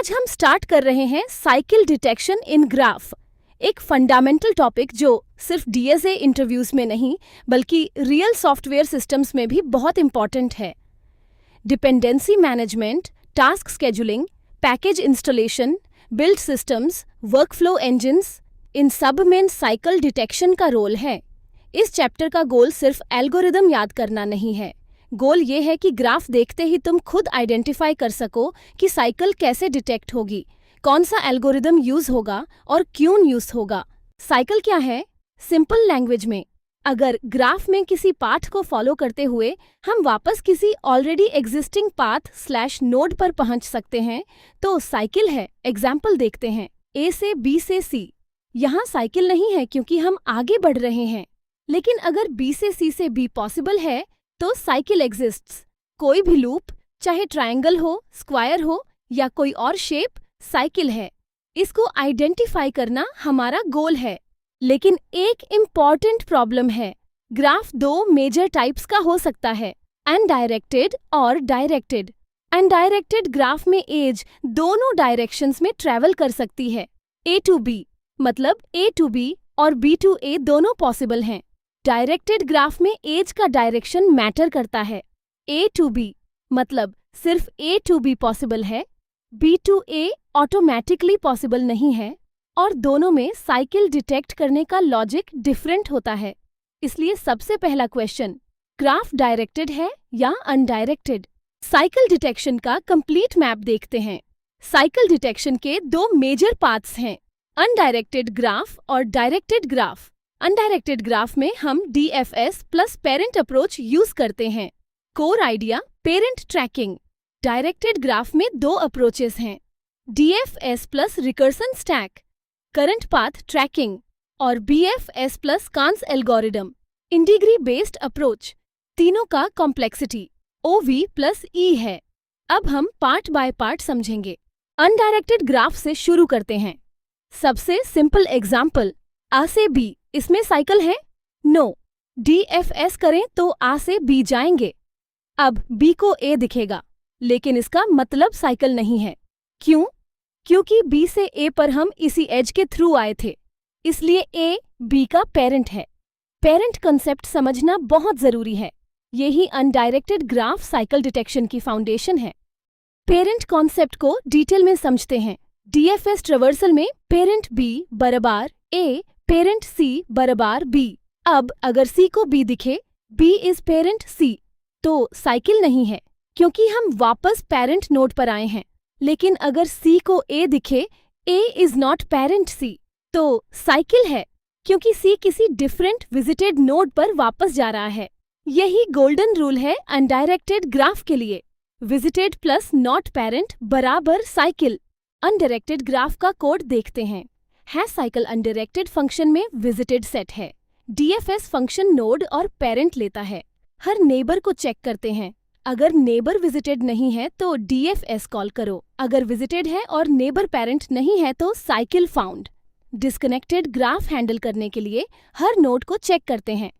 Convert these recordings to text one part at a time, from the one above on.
आज हम स्टार्ट कर रहे हैं साइकिल डिटेक्शन इन ग्राफ, एक फंडामेंटल टॉपिक जो सिर्फ डीएसए इंटरव्यूज में नहीं बल्कि रियल सॉफ्टवेयर सिस्टम्स में भी बहुत इंपॉर्टेंट है। Dependency management, task scheduling, package installation, build systems, workflow engines, इन सब में साइकिल डिटेक्शन का रोल है। इस चैप्टर का गोल सिर्फ एल्गोरिदम याद करना नहीं है, गोल ये है कि ग्राफ देखते ही तुम खुद आइडेंटिफाई कर सको कि साइकिल कैसे डिटेक्ट होगी, कौन सा एल्गोरिदम यूज होगा और क्यों यूज होगा। साइकिल क्या है? सिंपल लैंग्वेज में, अगर ग्राफ में किसी पाथ को फॉलो करते हुए हम वापस किसी ऑलरेडी एग्जिस्टिंग पाथ / नोड पर पहुंच सकते हैं तो साइकिल है। एग्जाम्पल देखते हैं, ए से बी से सी। यहाँ साइकिल नहीं है क्योंकि हम आगे बढ़ रहे हैं, लेकिन अगर बी से सी से बी पॉसिबल है तो साइकिल एग्जिस्ट्स। कोई भी लूप, चाहे ट्रायंगल हो, स्क्वायर हो या कोई और शेप, साइकिल है। इसको आइडेंटिफाई करना हमारा गोल है। लेकिन एक इम्पॉर्टेंट प्रॉब्लम है, ग्राफ दो मेजर टाइप्स का हो सकता है, अनडायरेक्टेड और डायरेक्टेड। अनडायरेक्टेड ग्राफ में एज दोनों डायरेक्शंस में ट्रैवल कर सकती है। ए टू बी मतलब ए टू बी और बी टू ए दोनों पॉसिबल हैं। डायरेक्टेड ग्राफ में एज का डायरेक्शन मैटर करता है। ए टू बी मतलब सिर्फ ए टू बी पॉसिबल है, B to A automatically possible नहीं है, और दोनों में साइकिल डिटेक्ट करने का लॉजिक डिफरेंट होता है। इसलिए सबसे पहला क्वेश्चन, ग्राफ डायरेक्टेड है या अनडायरेक्टेड? साइकिल डिटेक्शन का कंप्लीट मैप देखते हैं। साइकिल डिटेक्शन के दो मेजर पाथ्स हैं, अनडायरेक्टेड ग्राफ और डायरेक्टेड ग्राफ। अनडायरेक्टेड ग्राफ में हम DFS plus parent approach use करते हैं। Core idea, parent tracking. Directed graph में दो अप्रोचेस हैं, DFS plus recursion stack, current path tracking, और BFS plus Kahn's algorithm, in degree based approach. तीनों का कॉम्प्लेक्सिटी ओवी प्लस ई है। अब हम पार्ट बाय पार्ट समझेंगे। अनडायरेक्टेड ग्राफ से शुरू करते हैं। सबसे सिंपल एग्जाम्पल, आ से बी, इसमें साइकिल है? नो। डीएफएस करें तो आ से बी जाएंगे। अब बी को ए दिखेगा, लेकिन इसका मतलब साइकिल नहीं है। क्यों? क्योंकि बी से ए पर हम इसी एज के थ्रू आए थे, इसलिए ए बी का पेरेंट है। पेरेंट कंसेप्ट समझना बहुत जरूरी है। यही अनडायरेक्टेड ग्राफ साइकिल डिटेक्शन की फाउंडेशन है। पेरेंट कॉन्सेप्ट को डिटेल में समझते हैं। डीएफएस ट्रेवर्सल में पेरेंट बी बराबर ए, पेरेंट सी बराबर बी। अब अगर सी को बी दिखे, बी इज पेरेंट सी, तो साइकिल नहीं है क्योंकि हम वापस पेरेंट नोड पर आए हैं। लेकिन अगर सी को ए दिखे, ए इज नॉट पेरेंट सी, तो साइकिल है क्योंकि सी किसी डिफरेंट विजिटेड नोड पर वापस जा रहा है। यही गोल्डन रूल है अनडायरेक्टेड ग्राफ के लिए, विजिटेड प्लस नॉट पेरेंट बराबर साइकिल। अनडायरेक्टेड ग्राफ का कोड देखते हैं। है साइकिल अनडायरेक्टेड फंक्शन में विजिटेड सेट है। डीएफएस फंक्शन नोड और पेरेंट लेता है। हर नेबर को चेक करते हैं। अगर नेबर विजिटेड नहीं है तो डीएफएस कॉल करो, अगर विजिटेड है और नेबर पेरेंट नहीं है तो cycle found. Disconnected graph handle करने के लिए हर नोड को चेक करते हैं।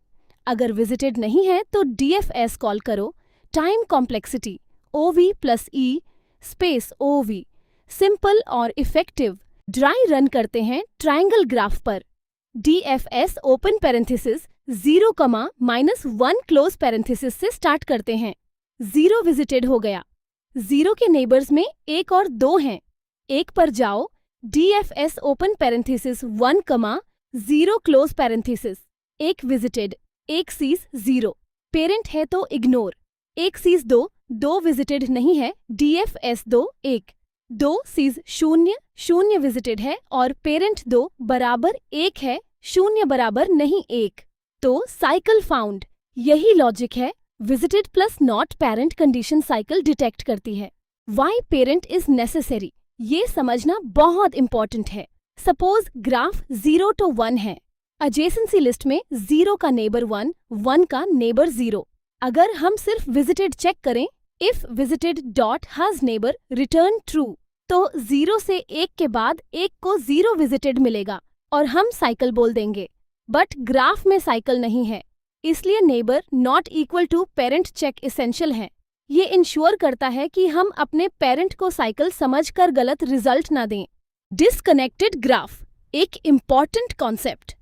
अगर विजिटेड नहीं है तो डीएफएस कॉल करो। टाइम कॉम्प्लेक्सिटी ओवी प्लस ई स्पेस ओवी, सिंपल और इफेक्टिव। ड्राई रन करते हैं ट्रायंगल ग्राफ पर। DFS open parenthesis 0,-1 close parenthesis से स्टार्ट करते हैं। 0 विजिटेड हो गया। 0 के नेबर्स में 1 और 2 हैं। 1 पर जाओ, DFS open parenthesis 1,0 close parenthesis. 1 visited, 1 sees 0, parent है तो इग्नोर। 1 सीज 2, 2 विजिटेड नहीं है, डीएफएस 2 1। 2 सीज 0, 0 विजिटेड है और पेरेंट 2 बराबर 1 है, 0 बराबर नहीं 1, तो साइकिल फाउंड। यही लॉजिक है, visited plus not parent condition cycle detect करती है। वाई पेरेंट इज नेसेसरी, ये समझना बहुत इंपॉर्टेंट है। सपोज ग्राफ 0 to 1 है। एडजेसेंसी लिस्ट में 0 का नेबर 1, 1 का नेबर 0। अगर हम सिर्फ विजिटेड चेक करें, if visited dot has neighbour return true, तो 0 से 1 के बाद 1 को 0 विजिटेड मिलेगा और हम साइकिल बोल देंगे। बट ग्राफ में साइकिल नहीं है, इसलिए neighbour not equal to parent check essential है। ये इंश्योर करता है कि हम अपने पेरेंट को साइकिल समझकर गलत रिजल्ट ना दें। डिसकनेक्टेड ग्राफ एक इम्पॉर्टेंट कॉन्सेप्ट।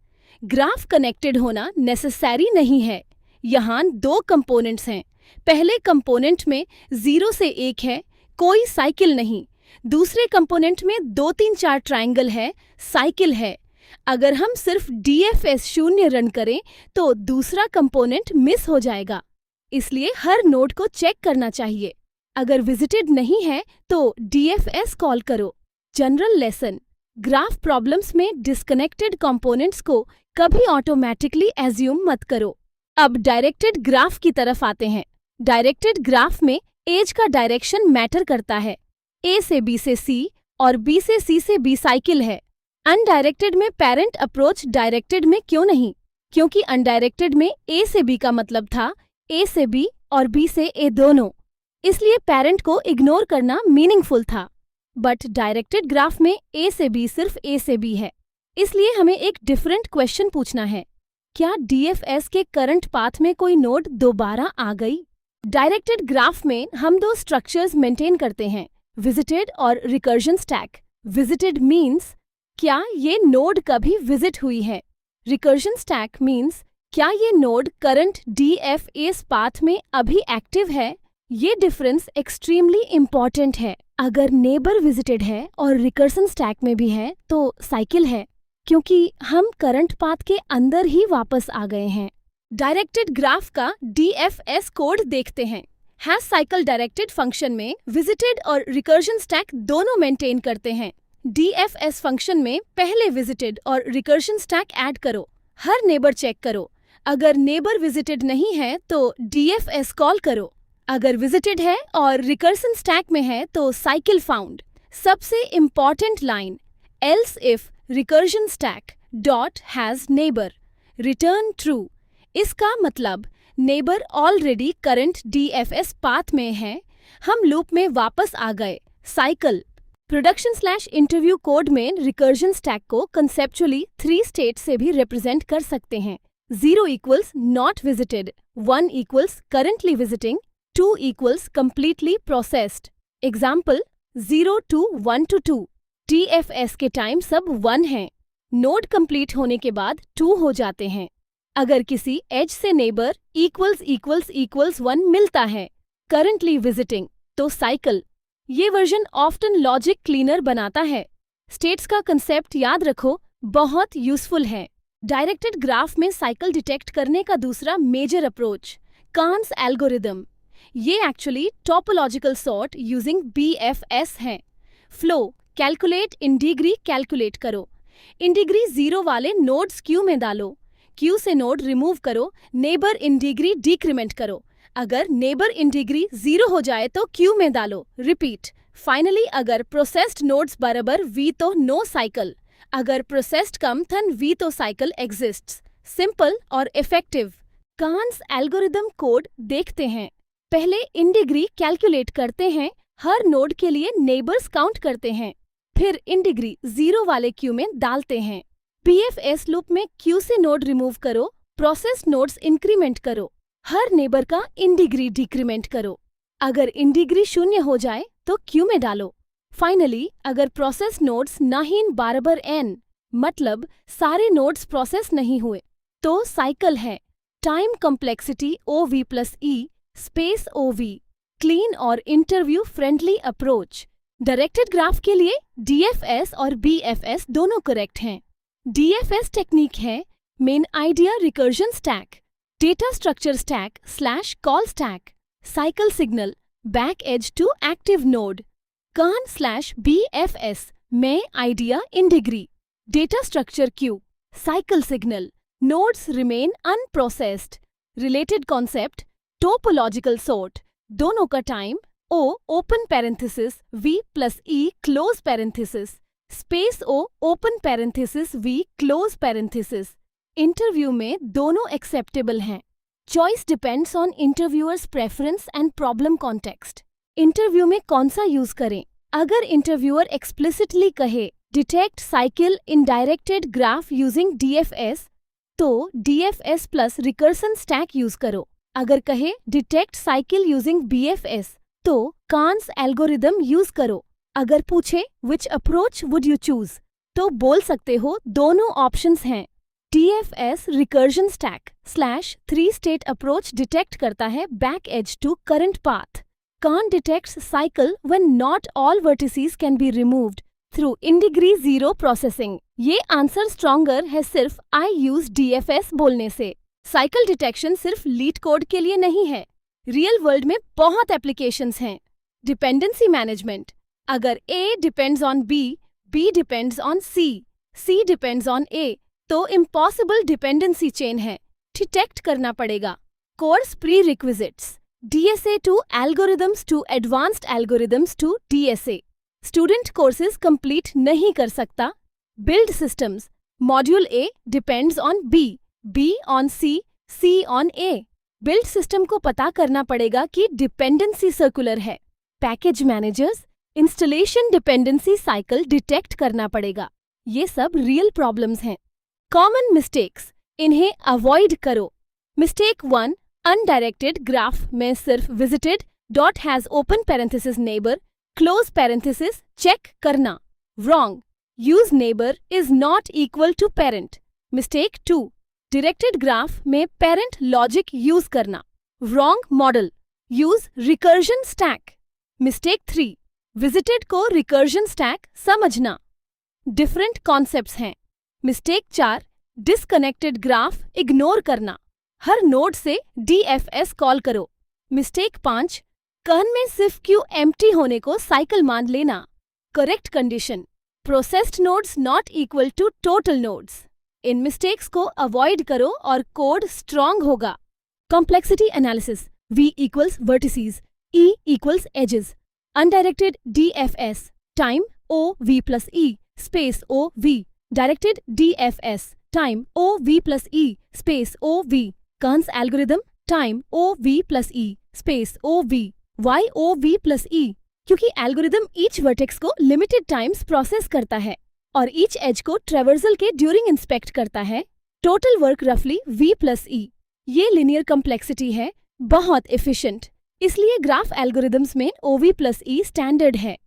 ग्राफ कनेक्टेड होना नेसेसरी नहीं है। यहाँ दो कंपोनेंट्स हैं। पहले कंपोनेंट में 0 से 1 है, कोई साइकिल नहीं। दूसरे कंपोनेंट में 2 3 4 ट्रायंगल है, साइकिल है। अगर हम सिर्फ DFS 0 रन करें तो दूसरा कंपोनेंट मिस हो जाएगा। इसलिए हर नोड को चेक करना चाहिए। अगर विजिटेड नहीं है तो DFS कॉल करो। जनरल लेसन, ग्राफ प्रॉब्लम्स में डिस्कनेक्टेड कंपोनेंट्स को कभी ऑटोमेटिकली एज्यूम मत करो। अब डायरेक्टेड ग्राफ की तरफ आते हैं। डायरेक्टेड ग्राफ में एज का डायरेक्शन मैटर करता है। A से B से C और B से C से B साइकिल है। अनडायरेक्टेड में पेरेंट अप्रोच डायरेक्टेड में क्यों नहीं? क्योंकि अनडायरेक्टेड में A से B का मतलब था A से B और B से A दोनों, इसलिए पेरेंट को इग्नोर करना मीनिंगफुल था। बट डायरेक्टेड ग्राफ में A से B सिर्फ A से B है, इसलिए हमें एक डिफरेंट क्वेश्चन पूछना है। क्या DFS के करंट पाथ में कोई नोड दोबारा आ गई? डायरेक्टेड ग्राफ में हम दो स्ट्रक्चर्स मेंटेन करते हैं, विजिटेड और रिकर्जन स्टैक। विजिटेड मीन्स क्या ये नोड कभी विजिट हुई है। रिकर्जन स्टैक मीन्स क्या ये नोड करंट DFS पाथ में अभी एक्टिव है। ये डिफरेंस एक्सट्रीमली इम्पॉर्टेंट है। अगर नेबर विजिटेड है और रिकर्जन स्टैक में भी है तो साइकिल है, क्योंकि हम करंट पाथ के अंदर ही वापस आ गए हैं। डायरेक्टेड ग्राफ का DFS कोड देखते हैं। हैश साइकिल डायरेक्टेड फंक्शन में विजिटेड और रिकर्जन स्टैक दोनों मेंटेन करते हैं। DFS फंक्शन में पहले विजिटेड और रिकर्जन स्टैक ऐड करो, हर नेबर चेक करो। अगर नेबर विजिटेड नहीं है तो DFS कॉल करो। अगर विजिटेड है और रिकर्जन स्टैक में है तो साइकिल फाउंड। सबसे important line, else if recursion stack dot has neighbour return true. इसका मतलब neighbour already current DFS path में है, हम लूप में वापस आ गए। साइकिल। प्रोडक्शन/इंटरव्यू कोड में रिकर्जन स्टैक को कंसेप्चुअली 3 स्टेट से भी रिप्रेजेंट कर सकते हैं। 0 equals not visited, 1 equals currently visiting, 2 equals completely processed. Example 0 to 1 to 2। DFS के टाइम सब 1 हैं। नोड कंप्लीट होने के बाद 2 हो जाते हैं। अगर किसी एज से नेबर इक्वल्स 1 मिलता है, करंटली विजिटिंग, तो साइकिल। ये वर्जन ऑफ्टन लॉजिक क्लीनर बनाता है। स्टेट्स का कंसेप्ट याद रखो, बहुत यूजफुल है। डायरेक्टेड ग्राफ में साइकिल डिटेक्ट करने का दूसरा मेजर अप्रोच, कान्स एल्गोरिदम। ये actually topological sort using BFS है। Flow, calculate in degree calculate करो। इन डिग्री 0 वाले नोड्स क्यू में डालो। क्यू से नोड रिमूव करो, नेबर इन डिग्री डिक्रीमेंट करो। अगर नेबर इन डिग्री 0 हो जाए तो क्यू में डालो, रिपीट। फाइनली अगर प्रोसेस्ड नोड्स बराबर V तो नो साइकिल, अगर प्रोसेस्ड कम थन V तो साइकिल एग्जिस्ट्स। सिंपल और इफेक्टिव। कान्स एल्गोरिदम कोड देखते हैं। पहले इन डिग्री कैलकुलेट करते हैं, हर नोड के लिए नेबर्स काउंट करते हैं, फिर इन डिग्री 0 वाले क्यू में डालते हैं। BFS लूप में क्यू से नोड रिमूव करो, प्रोसेस्ड नोड्स इंक्रीमेंट करो, हर नेबर का इन डिग्री डिक्रीमेंट करो। अगर इन डिग्री 0 हो जाए तो क्यू में डालो। फाइनली अगर प्रोसेस नोड्स नाहीन बराबर n, मतलब सारे नोड्स प्रोसेस नहीं हुए, तो साइकिल है। Time complexity OV+E space OV, clean और interview friendly approach. Directed graph के लिए DFS और BFS दोनों करेक्ट हैं। DFS टेक्निक है main idea recursion stack, data structure stack / call stack, cycle signal, back edge to active node. CAN/BFS में idea in degree, data structure queue, cycle signal, nodes remain unprocessed. Related concept, topological sort, दोनों का time O open parenthesis V+E close parenthesis, space O open parenthesis V close parenthesis. Interview में दोनों acceptable हैं। Choice depends on interviewers preference and problem context. Interview में कौन सा use करें? अगर इंटरव्यूअर एक्सप्लिसिटली कहे detect cycle in directed graph using DFS, तो DFS+ रिकर्सन स्टैक यूज करो। अगर कहे डिटेक्ट साइकिल यूजिंग BFS तो कान्स एल्गोरिदम यूज करो। अगर पूछे विच अप्रोच वुड यू चूज तो बोल सकते हो दोनों ऑप्शंस हैं। DFS recursion stack / 3 state approach detect करता है back edge to current path. Kahn detects cycle when not all vertices can be removed through in degree 0 processing. ये आंसर स्ट्रॉन्गर है सिर्फ आई यूज DFS बोलने से। Cycle detection सिर्फ LeetCode के लिए नहीं है, रियल वर्ल्ड में बहुत एप्लीकेशंस हैं। डिपेंडेंसी मैनेजमेंट, अगर A depends on B, B depends on C, C depends on A तो इम्पॉसिबल डिपेंडेंसी चेन है, डिटेक्ट करना पड़ेगा। Course prerequisites, DSA to algorithms to advanced algorithms to DSA। Student courses complete नहीं कर सकता। Build systems, module A depends on B, B on C, C on A। Build system को पता करना पड़ेगा कि डिपेंडेंसी सर्कुलर है। Package managers, installation dependency cycle detect करना पड़ेगा। ये सब रियल प्रॉब्लम्स हैं। कॉमन मिस्टेक्स, इन्हें अवॉइड करो। मिस्टेक 1, अनडायरेक्टेड ग्राफ में सिर्फ visited dot has open parenthesis neighbour close parenthesis check करना। Wrong, use neighbour is not equal to parent. Mistake 2, directed graph में पेरेंट लॉजिक यूज करना। Wrong model, use recursion stack. Mistake 3, visited को recursion stack समझना। Different concepts हैं। Mistake 4, disconnected graph ignore करना। हर node से DFS call करो। Mistake 5, कहन में सिर्फ क्यू एम्प्टी होने को साइकिल मान लेना। Correct condition, processed nodes not equal to total nodes. इन मिस्टेक्स को अवॉइड करो और कोड स्ट्रॉन्ग होगा। Complexity analysis, V equals vertices, E equals edges. Undirected DFS, time OV plus E space OV। Directed DFS, time OV plus E space OV। Kahn's algorithm, time OV plus E space OV। Why OV plus E? क्योंकि algorithm each vertex को limited times process करता है और each as को traversal के during inspect करता है। Total work रफली V प्लस E। ये लिनियर कम्प्लेक्सिटी है, बहुत एफिशिएंट, इसलिए ग्राफ एल्गोरिदम्स में OV प्लस E स्टैंडर्ड है।